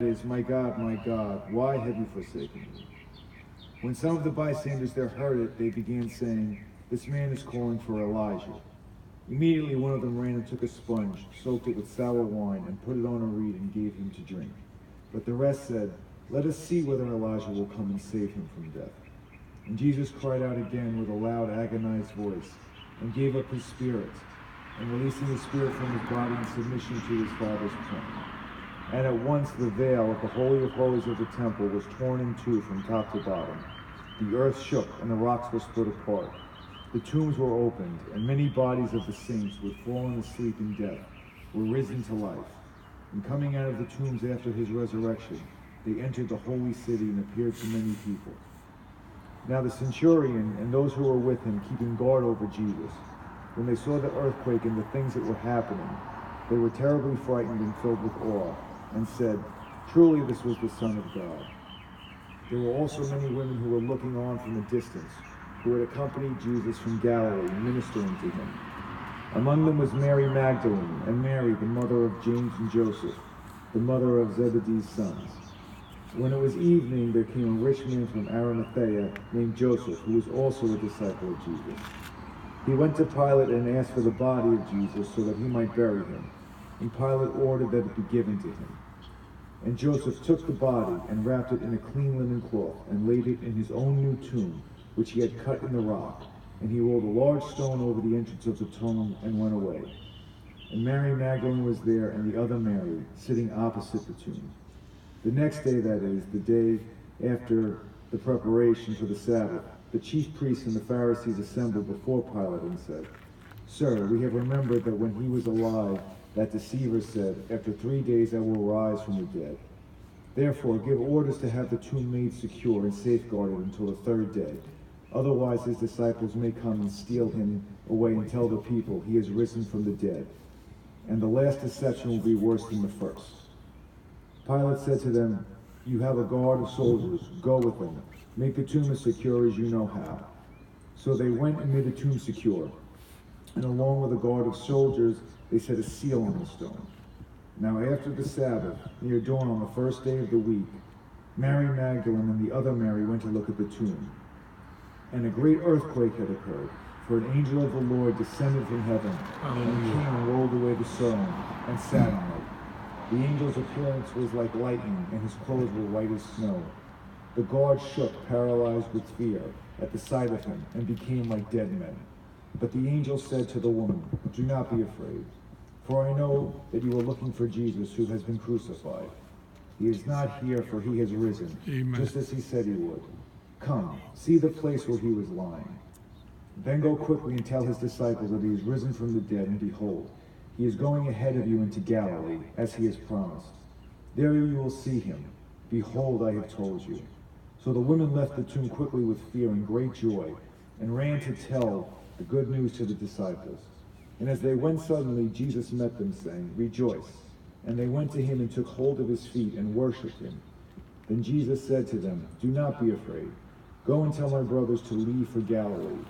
is, my God, why have you forsaken me? When some of the bystanders there heard it, they began saying, this man is calling for Elijah. Immediately one of them ran and took a sponge, soaked it with sour wine, and put it on a reed and gave him to drink. But the rest said, let us see whether Elijah will come and save him from death. And Jesus cried out again with a loud, agonized voice, and gave up his spirit, and releasing his spirit from his body in submission to his Father's plan. And at once the veil of the Holy of Holies of the temple was torn in two from top to bottom. The earth shook, and the rocks were split apart. The tombs were opened, and many bodies of the saints who had fallen asleep in death were risen to life. And coming out of the tombs after his resurrection, they entered the holy city and appeared to many people. Now the centurion and those who were with him, keeping guard over Jesus, when they saw the earthquake and the things that were happening, they were terribly frightened and filled with awe, and said, truly this was the Son of God. There were also many women who were looking on from a distance, who had accompanied Jesus from Galilee, ministering to him. Among them was Mary Magdalene, and Mary, the mother of James and Joseph, the mother of Zebedee's sons. When it was evening, there came a rich man from Arimathea named Joseph, who was also a disciple of Jesus. He went to Pilate and asked for the body of Jesus so that he might bury him. And Pilate ordered that it be given to him. And Joseph took the body and wrapped it in a clean linen cloth and laid it in his own new tomb, which he had cut in the rock. And he rolled a large stone over the entrance of the tomb and went away. And Mary Magdalene was there, and the other Mary, sitting opposite the tomb. The next day, that is, the day after the preparation for the Sabbath, the chief priests and the Pharisees assembled before Pilate and said, Sir, we have remembered that when he was alive, that deceiver said, after 3 days I will rise from the dead. Therefore, give orders to have the tomb made secure and safeguarded until the third day. Otherwise his disciples may come and steal him away and tell the people he has risen from the dead. And the last deception will be worse than the first. Pilate said to them, you have a guard of soldiers. Go with them. Make the tomb as secure as you know how. So they went and made the tomb secure. And along with a guard of soldiers, they set a seal on the stone. Now after the Sabbath, near dawn on the first day of the week, Mary Magdalene and the other Mary went to look at the tomb. And a great earthquake had occurred, for an angel of the Lord descended from heaven, and came and rolled away the stone, and sat on it. The angel's appearance was like lightning, and his clothes were white as snow. The guard shook, paralyzed with fear, at the sight of him, and became like dead men. But the angel said to the woman, do not be afraid, for I know that you are looking for Jesus who has been crucified. He is not here, for he has risen, Amen. Just as he said he would. Come, see the place where he was lying. Then go quickly and tell his disciples that he is risen from the dead, and behold, he is going ahead of you into Galilee, as he has promised. There you will see him. Behold, I have told you. So the women left the tomb quickly with fear and great joy, and ran to tell the good news to the disciples. And as they went suddenly, Jesus met them, saying, rejoice. And they went to him and took hold of his feet and worshipped him. Then Jesus said to them, do not be afraid. Go and tell my brothers to leave for Galilee,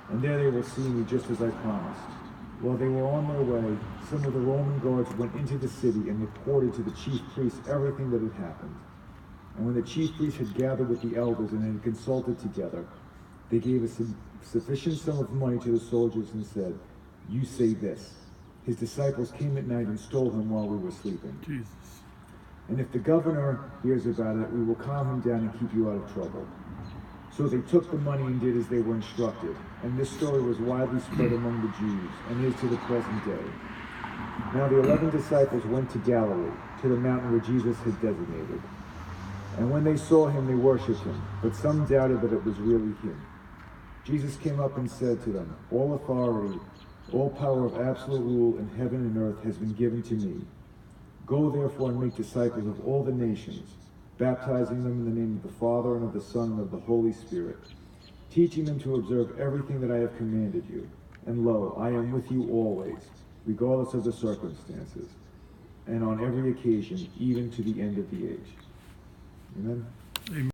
and there they will see me just as I promised. While they were on their way, some of the Roman guards went into the city and reported to the chief priests everything that had happened. And when the chief priests had gathered with the elders and had consulted together, they gave a sufficient sum of money to the soldiers and said, you say this, his disciples came at night and stole him while we were sleeping. Jesus. And if the governor hears about it, we will calm him down and keep you out of trouble. So they took the money and did as they were instructed. And this story was widely spread among the Jews, and is to the present day. Now the 11 disciples went to Galilee, to the mountain where Jesus had designated. And when they saw him, they worshipped him, but some doubted that it was really him. Jesus came up and said to them, all authority, all power of absolute rule in heaven and earth has been given to me. Go therefore and make disciples of all the nations, baptizing them in the name of the Father and of the Son and of the Holy Spirit, teaching them to observe everything that I have commanded you. And lo, I am with you always, regardless of the circumstances, and on every occasion, even to the end of the age. Amen. Amen.